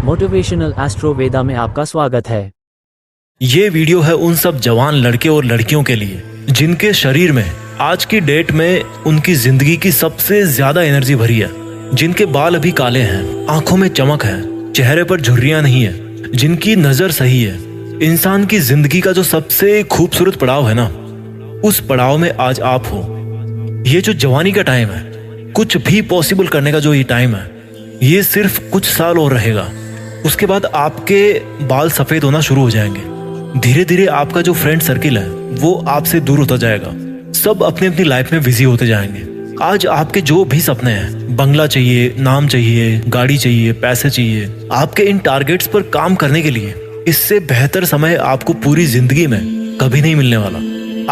Motivational astro वेदा में आपका स्वागत है। ये वीडियो है उन सब जवान लड़के और लड़कियों के लिए जिनके शरीर में आज की डेट में उनकी जिंदगी की सबसे ज्यादा एनर्जी भरी है, जिनके बाल अभी काले हैं, आंखों में चमक है, चेहरे पर झुर्रियां नहीं है, जिनकी नजर सही है। इंसान की जिंदगी का जो सबसे खूबसूरत पड़ाव है ना, उस पड़ाव में आज आप हो। ये जो जवानी का टाइम है, कुछ भी पॉसिबल करने का जो ये टाइम है, ये सिर्फ कुछ साल और रहेगा। उसके बाद आपके बाल सफेद होना शुरू हो जाएंगे। धीरे धीरे आपका जो फ्रेंड सर्किल है वो आपसे दूर होता जाएगा। सब अपनी अपनी लाइफ में बिजी होते जाएंगे। आज आपके जो भी सपने हैं, बंगला चाहिए, नाम चाहिए, गाड़ी चाहिए, पैसे चाहिए, आपके इन टारगेट्स पर काम करने के लिए इससे बेहतर समय आपको पूरी जिंदगी में कभी नहीं मिलने वाला।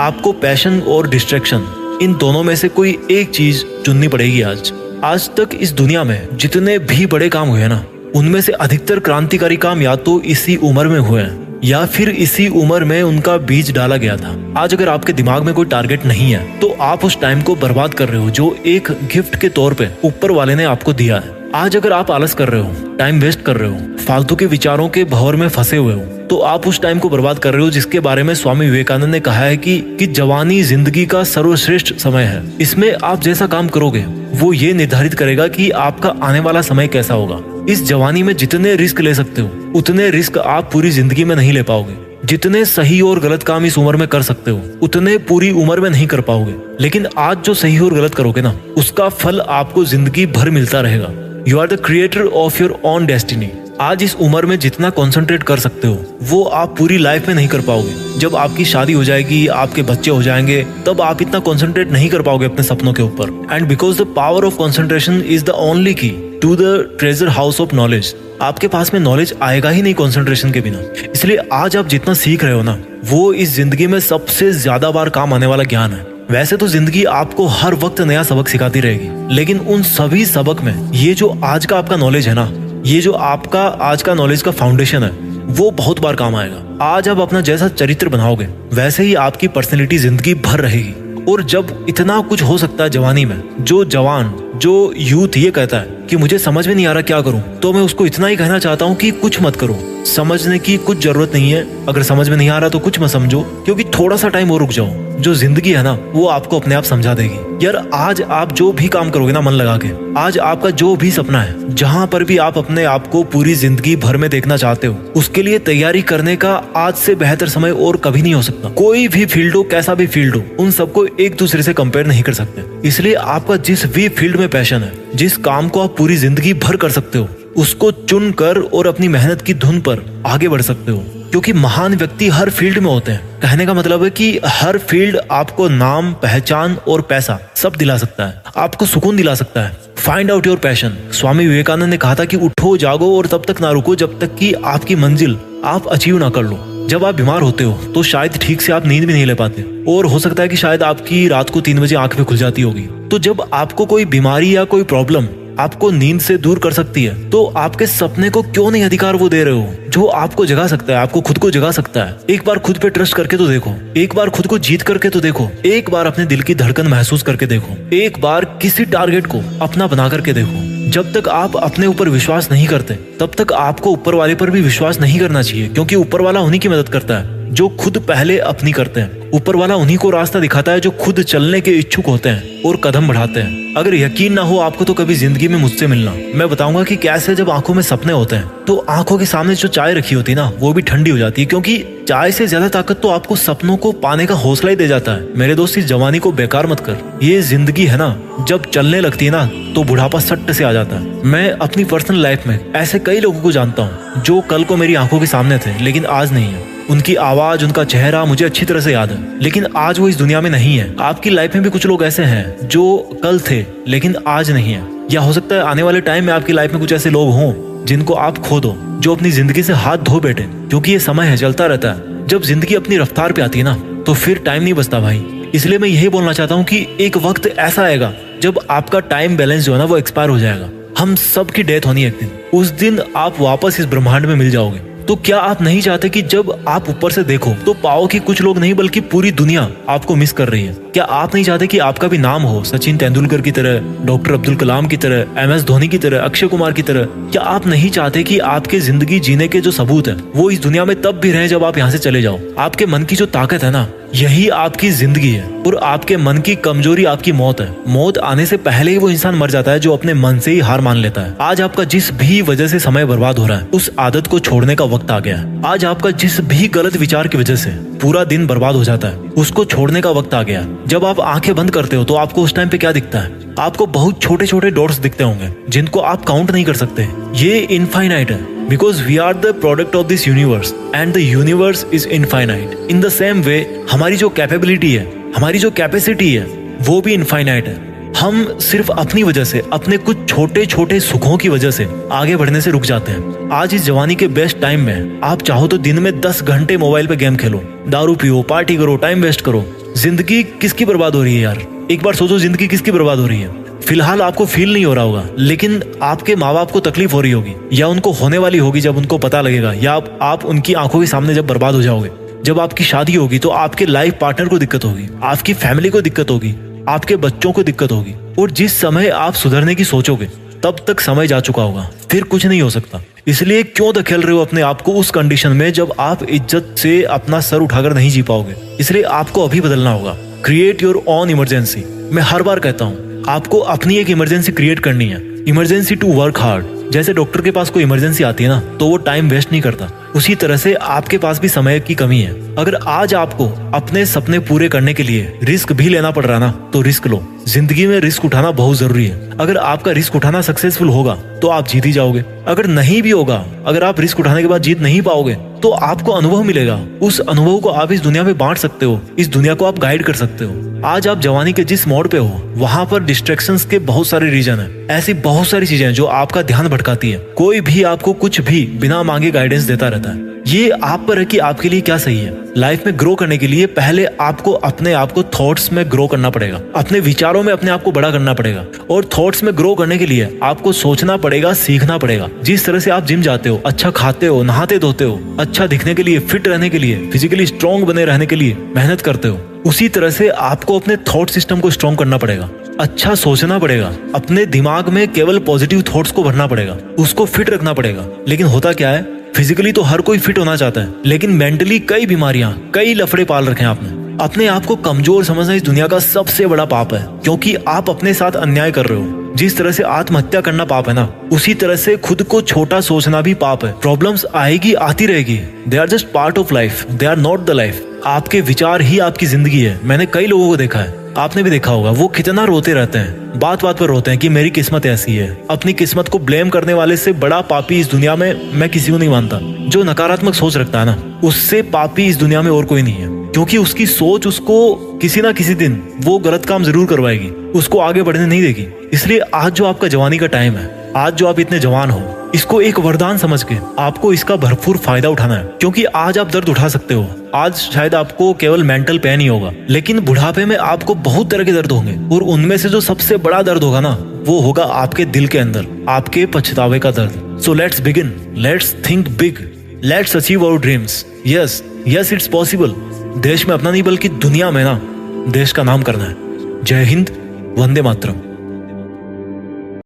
आपको पैशन और डिस्ट्रैक्शन, इन दोनों में से कोई एक चीज चुननी पड़ेगी। आज तक इस दुनिया में जितने भी बड़े काम हुए ना, उनमें से अधिकतर क्रांतिकारी काम या तो इसी उम्र में हुए हैं या फिर इसी उम्र में उनका बीज डाला गया था। आज अगर आपके दिमाग में कोई टारगेट नहीं है तो आप उस टाइम को बर्बाद कर रहे हो जो एक गिफ्ट के तौर पे ऊपर वाले ने आपको दिया है। आज अगर आप आलस कर रहे हो, टाइम वेस्ट कर रहे हो, फालतू के विचारों के भंवर में फंसे हुए हो, तो आप उस टाइम को बर्बाद कर रहे हो जिसके बारे में स्वामी विवेकानंद ने कहा है कि जवानी जिंदगी का सर्वश्रेष्ठ समय है। इसमें आप जैसा काम करोगे वो ये निर्धारित करेगा कि आपका आने वाला समय कैसा होगा। इस जवानी में जितने रिस्क ले सकते हो उतने रिस्क आप पूरी जिंदगी में नहीं ले पाओगे। जितने सही और गलत काम इस उम्र में कर सकते हो उतने पूरी उम्र में नहीं कर पाओगे। लेकिन आज जो सही और गलत करोगे ना, उसका फल आपको जिंदगी भर मिलता रहेगा। You are the creator of your own destiny. आज इस उम्र में जितना कंसंट्रेट कर सकते हो वो आप पूरी लाइफ में नहीं कर पाओगे। जब आपकी शादी हो जाएगी, आपके बच्चे हो जाएंगे, तब आप इतना कंसंट्रेट नहीं कर पाओगे अपने सपनों के ऊपर। And because the power of concentration is the only key to the treasure house of knowledge. आपके पास में नॉलेज आएगा ही नहीं कंसंट्रेशन के बिना। इसलिए आज आप जितना सीख रहे हो ना, वो इस जिंदगी में सबसे ज्यादा बार काम आने वाला ज्ञान है। वैसे तो जिंदगी आपको हर वक्त नया सबक सिखाती रहेगी, लेकिन उन सभी सबक में ये जो आज का आपका नॉलेज है ना, ये जो आपका आज का नॉलेज का फाउंडेशन है, वो बहुत बार काम आएगा। आज आप अपना जैसा चरित्र बनाओगे वैसे ही आपकी पर्सनैलिटी जिंदगी भर रहेगी। और जब इतना कुछ हो सकता है जवानी में, जो जवान, जो यूथ ये कहता है कि मुझे समझ में नहीं आ रहा क्या करूं, तो मैं उसको इतना ही कहना चाहता हूं कि कुछ मत करो। समझने की कुछ जरूरत नहीं है। अगर समझ में नहीं आ रहा तो कुछ मत समझो, क्योंकि थोड़ा सा टाइम और रुक जाओ। जो जिंदगी है ना, वो आपको अपने आप समझा देगी। यार आज आप जो भी काम करोगे ना मन लगा के, आज आपका जो भी सपना है, जहां पर भी आप अपने आप को पूरी जिंदगी भर में देखना चाहते हो, उसके लिए तैयारी करने का आज से बेहतर समय और कभी नहीं हो सकता। कोई भी फील्ड हो, कैसा भी फील्ड हो, उन सबको एक दूसरे से कंपेयर नहीं कर सकते। इसलिए आपका जिस भी फील्ड में पैशन है, जिस काम को आप पूरी जिंदगी भर कर सकते हो, उसको चुन कर और अपनी मेहनत की धुन पर आगे बढ़ सकते हो। क्योंकि महान व्यक्ति हर फील्ड में होते हैं। कहने का मतलब है कि हर फील्ड आपको नाम, पहचान और पैसा सब दिला सकता है, आपको सुकून दिला सकता है। Find out your passion. Swami Vivekananda ने कहा था कि उठो, जागो और तब तक ना रुको जब तक कि आपकी मंजिल आप अचीव ना कर लो। जब आप बीमार होते हो तो शायद ठीक से आप नींद भी नहीं ले पाते, और हो सकता है कि शायद आपकी रात को 3 बजे आंख भी खुल जाती होगी। तो जब आपको कोई बीमारी या कोई प्रॉब्लम आपको नींद से दूर कर सकती है, तो आपके सपने को क्यों नहीं अधिकार वो दे रहे हो जो आपको जगा सकता है, आपको खुद को जगा सकता है। एक बार खुद पे ट्रस्ट करके तो देखो, एक बार खुद को जीत करके तो देखो, एक बार अपने दिल की धड़कन महसूस करके देखो, एक बार किसी टारगेट को अपना बना करके देखो। जब तक आप अपने ऊपर विश्वास नहीं करते तब तक आपको ऊपर वाले पर भी विश्वास नहीं करना चाहिए, क्योंकि ऊपर वाला उन्हीं की मदद करता है जो खुद पहले अपनी करते हैं। ऊपर वाला उन्हीं को रास्ता दिखाता है जो खुद चलने के इच्छुक होते हैं और कदम बढ़ाते हैं। अगर यकीन ना हो आपको तो कभी जिंदगी में मुझसे मिलना, मैं बताऊंगा कि कैसे जब आंखों में सपने होते हैं तो आंखों के सामने जो चाय रखी होती है ना, वो भी ठंडी हो जाती है। क्योंकि चाय से ज्यादा ताकत तो आपको सपनों को पाने का हौसला ही दे जाता है। मेरे दोस्त, इस जवानी को बेकार मत कर। ये जिंदगी है ना, जब चलने लगती है ना तो बुढ़ापा सट्ट से आ जाता है। मैं अपनी पर्सनल लाइफ में ऐसे कई लोगों को जानता हूँ जो कल को मेरी आंखों के सामने थे लेकिन आज नहीं है। उनकी आवाज, उनका चेहरा मुझे अच्छी तरह से याद है, लेकिन आज वो इस दुनिया में नहीं है। आपकी लाइफ में भी कुछ लोग ऐसे हैं जो कल थे लेकिन आज नहीं है। या हो सकता है आने वाले टाइम में आपकी लाइफ में कुछ ऐसे लोग हों जिनको आप खो दो, जो अपनी जिंदगी से हाथ धो बैठे। क्योंकि ये समय है, चलता रहता है। जब जिंदगी अपनी रफ्तार पे आती है ना, तो फिर टाइम नहीं बचता भाई। इसलिए मैं यही बोलना चाहता हूँ कि एक वक्त ऐसा आएगा जब आपका टाइम बैलेंस जो है ना, वो एक्सपायर हो जाएगा। हम सब की डेथ होनी है एक दिन। उस दिन आप वापस इस ब्रह्मांड में मिल जाओगे। तो क्या आप नहीं चाहते कि जब आप ऊपर से देखो तो पाओ कि कुछ लोग नहीं बल्कि पूरी दुनिया आपको मिस कर रही है? क्या आप नहीं चाहते कि आपका भी नाम हो सचिन तेंदुलकर की तरह, डॉक्टर अब्दुल कलाम की तरह, MS धोनी की तरह, अक्षय कुमार की तरह? क्या आप नहीं चाहते कि आपके जिंदगी जीने के जो सबूत है वो इस दुनिया में तब भी रहे जब आप यहाँ से चले जाओ? आपके मन की जो ताकत है ना, यही आपकी जिंदगी है। और आपके मन की कमजोरी आपकी मौत है। मौत आने से पहले ही वो इंसान मर जाता है जो अपने मन से ही हार मान लेता है। आज आपका जिस भी वजह से समय बर्बाद हो रहा है, उस आदत को छोड़ने का वक्त आ गया है। आज आपका जिस भी गलत विचार की वजह से पूरा दिन बर्बाद हो जाता है, उसको छोड़ने का वक्त आ गया है। जब आप आंखें बंद करते हो तो आपको उस टाइम पे क्या दिखता है? आपको बहुत छोटे छोटे डॉट्स दिखते होंगे जिनको आप काउंट नहीं कर सकते। ये इनफाइनाइट है, because we are the product of this universe and the universe is infinite. In the same way, हमारी जो कैपेबिलिटी है, हमारी जो कैपेसिटी है, वो भी इनफाइनाइट है। हम सिर्फ अपनी वजह से, अपने कुछ छोटे छोटे सुखों की वजह से आगे बढ़ने से रुक जाते हैं। आज इस जवानी के बेस्ट टाइम में आप चाहो तो दिन में 10 घंटे मोबाइल पे गेम खेलो, दारू पियो, पार्टी करो, टाइम वेस्ट करो। जिंदगी किसकी बर्बाद हो रही है यार? एक बार सोचो, जिंदगी किसकी बर्बाद हो रही है? फिलहाल आपको फील नहीं हो रहा होगा, लेकिन आपके माँ बाप को तकलीफ हो रही होगी, या उनको होने वाली होगी जब उनको पता लगेगा, या आप उनकी आंखों के सामने जब बर्बाद हो जाओगे। जब आपकी शादी होगी तो आपके लाइफ पार्टनर को दिक्कत होगी, आपकी फैमिली को दिक्कत होगी, आपके बच्चों को दिक्कत होगी। और जिस समय आप सुधरने की सोचोगे तब तक समय जा चुका होगा, फिर कुछ नहीं हो सकता। इसलिए क्यों धकेल रहे हो अपने आप को उस कंडीशन में जब आप इज्जत से अपना सर उठाकर नहीं जी पाओगे? इसलिए आपको अभी बदलना होगा। Create your own emergency. मैं हर बार कहता हूँ, आपको अपनी एक इमरजेंसी क्रिएट करनी है। Emergency to work hard. जैसे डॉक्टर के पास कोई इमरजेंसी आती है ना, तो वो टाइम वेस्ट नहीं करता, उसी तरह से आपके पास भी समय की कमी है। अगर आज आपको अपने सपने पूरे करने के लिए रिस्क भी लेना पड़ रहा ना, तो रिस्क लो। जिंदगी में रिस्क उठाना बहुत जरूरी है। अगर आपका रिस्क उठाना सक्सेसफुल होगा तो आप जीत ही जाओगे। अगर नहीं भी होगा, अगर आप रिस्क उठाने के बाद जीत नहीं पाओगे, तो आपको अनुभव मिलेगा। उस अनुभव को आप इस दुनिया में बांट सकते हो, इस दुनिया को आप गाइड कर सकते हो। आज आप जवानी के जिस मोड़ पे हो, वहां पर डिस्ट्रैक्शंस के बहुत सारे रीजन है। ऐसी बहुत सारी चीजें जो आपका ध्यान भटकाती है। कोई भी आपको कुछ भी बिना मांगे गाइडेंस देता रहता है। ये आप पर है कि आपके लिए क्या सही है। लाइफ में ग्रो करने के लिए पहले आपको अपने आप को थॉट्स में ग्रो करना पड़ेगा, अपने विचारों में अपने आप को बड़ा करना पड़ेगा। और थॉट्स में ग्रो करने के लिए आपको सोचना पड़ेगा, सीखना पड़ेगा। जिस तरह से आप जिम जाते हो, अच्छा खाते हो, नहाते धोते हो, अच्छा दिखने के लिए, फिट रहने के लिए, फिजिकली स्ट्रॉन्ग बने रहने के लिए मेहनत करते हो, उसी तरह से आपको अपने थॉट सिस्टम को स्ट्रॉन्ग करना पड़ेगा। अच्छा सोचना पड़ेगा, अपने दिमाग में केवल पॉजिटिव थॉट्स को भरना पड़ेगा, उसको फिट रखना पड़ेगा। लेकिन होता क्या है, फिजिकली तो हर कोई फिट होना चाहता है, लेकिन मेंटली कई बीमारियां, कई लफड़े पाल रखे हैं आपने। अपने आप को कमजोर समझना इस दुनिया का सबसे बड़ा पाप है, क्योंकि आप अपने साथ अन्याय कर रहे हो। जिस तरह से आत्महत्या करना पाप है ना, उसी तरह से खुद को छोटा सोचना भी पाप है। प्रॉब्लम्स आएगी, आती रहेगी। They are just part of life, they are not the life. आपके विचार ही आपकी जिंदगी है। मैंने कई लोगों को देखा है, आपने भी देखा होगा, वो कितना रोते रहते हैं, बात बात पर रोते हैं कि मेरी किस्मत ऐसी है। अपनी किस्मत को ब्लेम करने वाले से बड़ा पापी इस दुनिया में मैं किसी को नहीं मानता। जो नकारात्मक सोच रखता है ना, उससे पापी इस दुनिया में और कोई नहीं है, क्योंकि उसकी सोच उसको किसी ना किसी दिन वो गलत काम जरूर करवाएगी, उसको आगे बढ़ने नहीं देगी। इसलिए आज जो आपका जवानी का टाइम है, आज जो आप इतने जवान हो, इसको एक वरदान समझ के आपको इसका भरपूर फायदा उठाना है। क्योंकि आज आप दर्द उठा सकते हो। आज शायद आपको केवल मेंटल पेन ही होगा, लेकिन बुढ़ापे में आपको बहुत तरह के दर्द होंगे। और उनमें से जो सबसे बड़ा दर्द होगा ना, वो होगा आपके दिल के अंदर, आपके पछतावे का दर्द। So let's begin, let's think big, let's achieve our dreams. Yes yes, it's possible. देश में अपना नहीं बल्कि दुनिया में ना देश का नाम करना है। जय हिंद, वंदे मातरम।